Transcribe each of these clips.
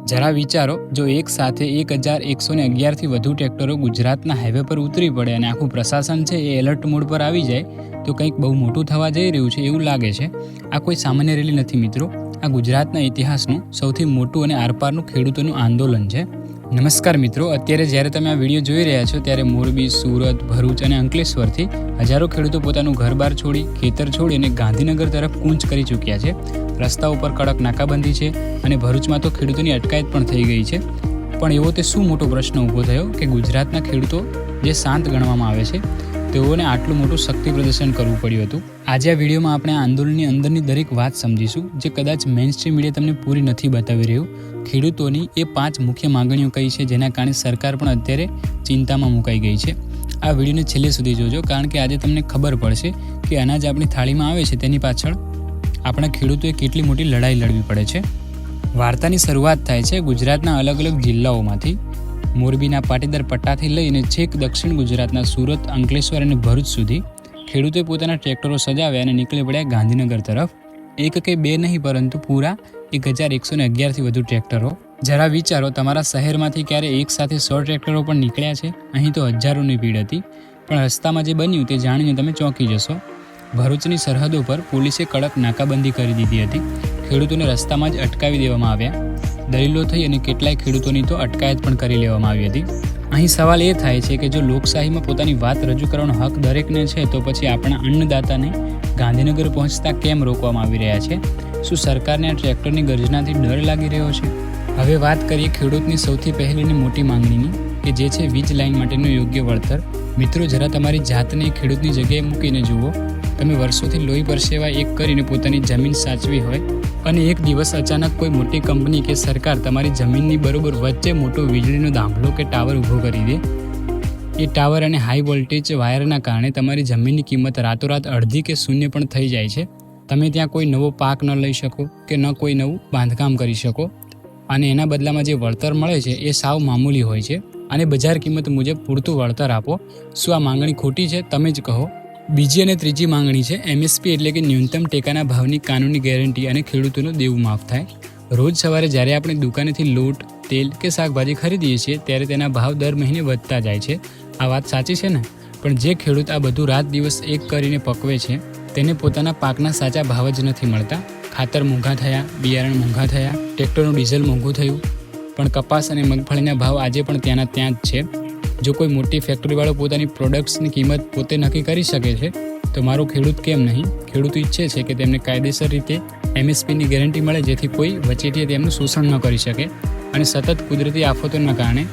જરા વિચારો, જો એક સાથે 1111થી વધુ ટ્રેક્ટરો ગુજરાતના હાઈવે પર ઉતરી પડે અને આખું પ્રશાસન છે એ એલર્ટ મોડ પર આવી જાય તો કંઈક બહુ મોટું થવા જઈ રહ્યું છે એવું લાગે છે. આ કોઈ સામાન્ય રેલી નથી મિત્રો, આ ગુજરાતના ઇતિહાસનું સૌથી મોટું અને આરપારનું ખેડૂતોનું આંદોલન છે. નમસ્કાર મિત્રો, અત્યારે જ્યારે તમે આ વિડીયો જોઈ રહ્યા છો ત્યારે મોરબી, સુરત, ભરૂચ અને અંકલેશ્વરથી હજારો ખેડૂતો પોતાનું ઘર-બાર છોડી, ખેતર છોડી અને ગાંધીનગર તરફ કૂચ કરી ચૂક્યા છે. રસ્તા ઉપર કડક નાકાબંધી છે અને ભરૂચમાં તો ખેડૂતોની અટકાયત પણ થઈ ગઈ છે. પણ એવો તે શું મોટો પ્રશ્ન ઊભો થયો કે ગુજરાતના ખેડૂતો જે શાંત ગણવામાં આવે છે તેઓને આટલું મોટું શક્તિ પ્રદર્શન કરવું પડ્યું હતું. આજે આ વિડીયોમાં આપણે આ આંદોલનની અંદરની દરેક વાત સમજીશું, જે કદાચ મેઇનસ્ટ્રીમ મીડિયા તમને પૂરી નથી બતાવી રહ્યું. ખેડૂતોની એ 5 મુખ્ય માંગણીઓ કઈ છે જેના કારણે સરકાર પણ અત્યારે ચિંતામાં મુકાઈ ગઈ છે. આ વિડીયોને છેલ્લે સુધી જોજો, કારણ કે આજે તમને ખબર પડશે કે અનાજ આપણી થાળીમાં આવે છે તેની પાછળ આપણા ખેડૂતોએ કેટલી મોટી લડાઈ લડવી પડે છે. વાર્તાની શરૂઆત થાય છે ગુજરાતના અલગ અલગ જિલ્લાઓમાંથી. મોરબીના પાટીદાર પટ્ટાથી લઈને છેક દક્ષિણ ગુજરાતના સુરત, અંકલેશ્વર અને ભરૂચ સુધી ખેડૂતોએ પોતાના ટ્રેક્ટરો સજાવ્યા અને નીકળી પડ્યા ગાંધીનગર તરફ. એક કે બે નહીં, પરંતુ પૂરા 1111થી વધુ ટ્રેક્ટરો. જરા વિચારો, તમારા શહેરમાંથી ક્યારે એક સાથે 100 ટ્રેક્ટરો પણ નીકળ્યા છે? અહીં તો હજારોની ભીડ હતી. પણ રસ્તામાં જે બન્યું તે જાણીને તમે ચોંકી જશો. ભરૂચની સરહદો પર પોલીસે કડક નાકાબંધી કરી દીધી હતી. ખેડૂતોને રસ્તામાં જ અટકાવી દેવામાં આવ્યા. દલીલો થઈ અને કેટલાય ખેડૂતોની તો અટકાયત પણ કરી લેવામાં આવી હતી. અહીં સવાલ એ થાય છે કે જો લોકશાહીમાં પોતાની વાત રજૂ કરવાનો હક દરેકને છે, તો પછી આપણા અન્નદાતાને ગાંધીનગર પહોંચતા કેમ રોકવામાં આવી રહ્યા છે? શું સરકારને આ ટ્રેક્ટરની ગર્જનાથી ડર લાગી રહ્યો છે? હવે વાત કરીએ ખેડૂતની સૌથી પહેલીની મોટી માંગણીની, કે જે છે વીજ લાઇન માટેનું યોગ્ય વળતર. મિત્રો, જરા તમારી જાતને ખેડૂતની જગ્યાએ મૂકીને જુઓ. તમે વર્ષોથી લોહી પરસેવા એક કરીને પોતાની જમીન સાચવી હોય અને એક દિવસ અચાનક કોઈ મોટી કંપની કે સરકાર તમારી જમીનની બરોબર વચ્ચે મોટો વીજળીનો દાંભલો કે ટાવર ઊભો કરી દે. એ ટાવર અને હાઈ વોલ્ટેજ વાયરના કારણે તમારી જમીનની કિંમત રાતોરાત અડધી કે શૂન્ય પણ થઈ જાય છે. તમે ત્યાં કોઈ નવો પાક ન લઈ શકો કે ન કોઈ નવું બાંધકામ કરી શકો, અને એના બદલામાં જે વળતર મળે છે એ સાવ મામૂલી હોય છે અને બજાર કિંમત મુજબ પૂરતું વળતર આપો. શું આ માંગણી ખોટી છે? તમે જ કહો. બીજી અને ત્રીજી માંગણી છે MSP, એટલે કે ન્યૂનતમ ટેકાના ભાવની કાનૂની ગેરંટી અને ખેડૂતોનું દેવું માફ થાય. રોજ સવારે જ્યારે આપણે દુકાનેથી લોટ, તેલ કે શાકભાજી ખરીદીએ છીએ ત્યારે તેના ભાવ દર મહિને વધતા જાય છે. આ વાત સાચી છે ને? પણ જે ખેડૂત આ બધું રાત દિવસ એક કરીને પકવે છે તેને પોતાના પાકના સાચા ભાવ જ નથી મળતા. ખાતર મોંઘા થયા, બિયારણ મોંઘા થયા, ટ્રેક્ટરનું ડીઝલ મોંઘું થયું, પણ કપાસ અને મગફળીના ભાવ આજે પણ ત્યાંના ત્યાં જ છે. જો કોઈ મોટી ફેક્ટરીવાળો પોતાની પ્રોડક્ટ્સની કિંમત પોતે નક્કી કરી શકે છે તો મારો ખેડૂત કેમ નહીં? ખેડૂત ઈચ્છે છે કે તેમને કાયદેસર રીતે MSPની ગેરંટી મળે, જેથી કોઈ વચેટીએ તેમનું શોષણ ન કરી શકે અને સતત કુદરતી આફતોના કારણે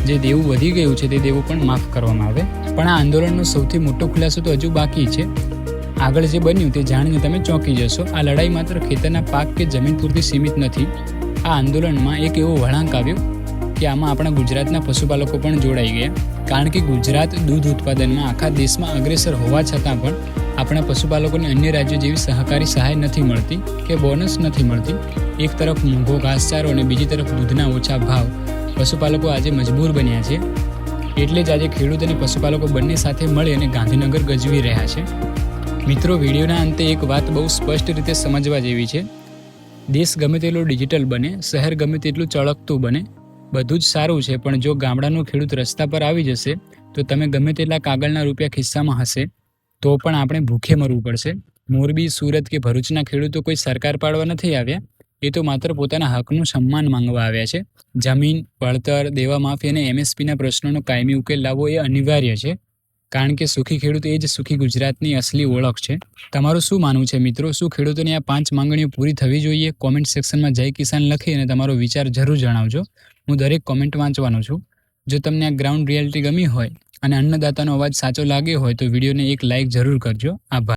જે દેવું વધી ગયું છે તે દેવું પણ માફ કરવામાં આવે. પણ આ આંદોલનનો સૌથી મોટો ખુલાસો તો હજુ બાકી છે. આગળ જે બન્યું તે જાણીને તમે ચોંકી જશો. આ લડાઈ માત્ર ખેતરના પાક કે જમીન પૂરતી સીમિત નથી. આ આંદોલનમાં એક એવો વળાંક આવ્યો કે આમાં આપણા ગુજરાતના પશુપાલકો પણ જોડાઈ ગયા. કારણ કે ગુજરાત દૂધ ઉત્પાદનમાં આખા દેશમાં અગ્રેસર હોવા છતાં પણ આપણા પશુપાલકોને અન્ય રાજ્યો જેવી સહકારી સહાય નથી મળતી કે બોનસ નથી મળતી. એક તરફ મોંઘો ઘાસચારો અને બીજી તરફ દૂધના ઓછા ભાવ. પશુપાલકો આજે મજબૂર બન્યા છે. એટલે જ આજે ખેડૂત અને પશુપાલકો બંને સાથે મળી અને ગાંધીનગર ગજવી રહ્યા છે. મિત્રો, વિડીયોના અંતે એક વાત બહુ સ્પષ્ટ રીતે સમજવા જેવી છે. દેશ ગમે તેટલો ડિજિટલ બને, શહેર ગમે તેટલું ચળકતું બને, બધું જ સારું છે, પણ જો ગામડાનો ખેડૂત રસ્તા પર આવી જશે તો તમે ગમે તેટલા કાગળના રૂપિયા ખિસ્સામાં હશે તો પણ આપણે ભૂખે મરવું પડશે. મોરબી, સુરત કે ભરૂચના ખેડૂતો કોઈ સરકાર પાડવા નથી આવ્યા. એ તો માત્ર પોતાના હકનું સન્માન માંગવા આવ્યા છે. જમીન, વળતર, દેવા માફી અને MSPના પ્રશ્નોનો કાયમી ઉકેલ લાવવો એ અનિવાર્ય છે, કારણ કે સુખી ખેડૂત એ જ સુખી ગુજરાતની અસલી ઓળખ છે. તમારું શું માનવું છે મિત્રો? શું ખેડૂતોની આ 5 માંગણીઓ પૂરી થવી જોઈએ? કોમેન્ટ સેક્શનમાં જય કિસાન લખી અને તમારો વિચાર જરૂર જણાવજો. હું દરેક કોમેન્ટ વાંચવાનો છું. જો તમને આ ગ્રાઉન્ડ રિયાલિટી ગમી હોય અને અન્નદાતાનો અવાજ સાચો લાગ્યો હોય તો વિડીયોને એક લાઇક જરૂર કરજો. આભાર.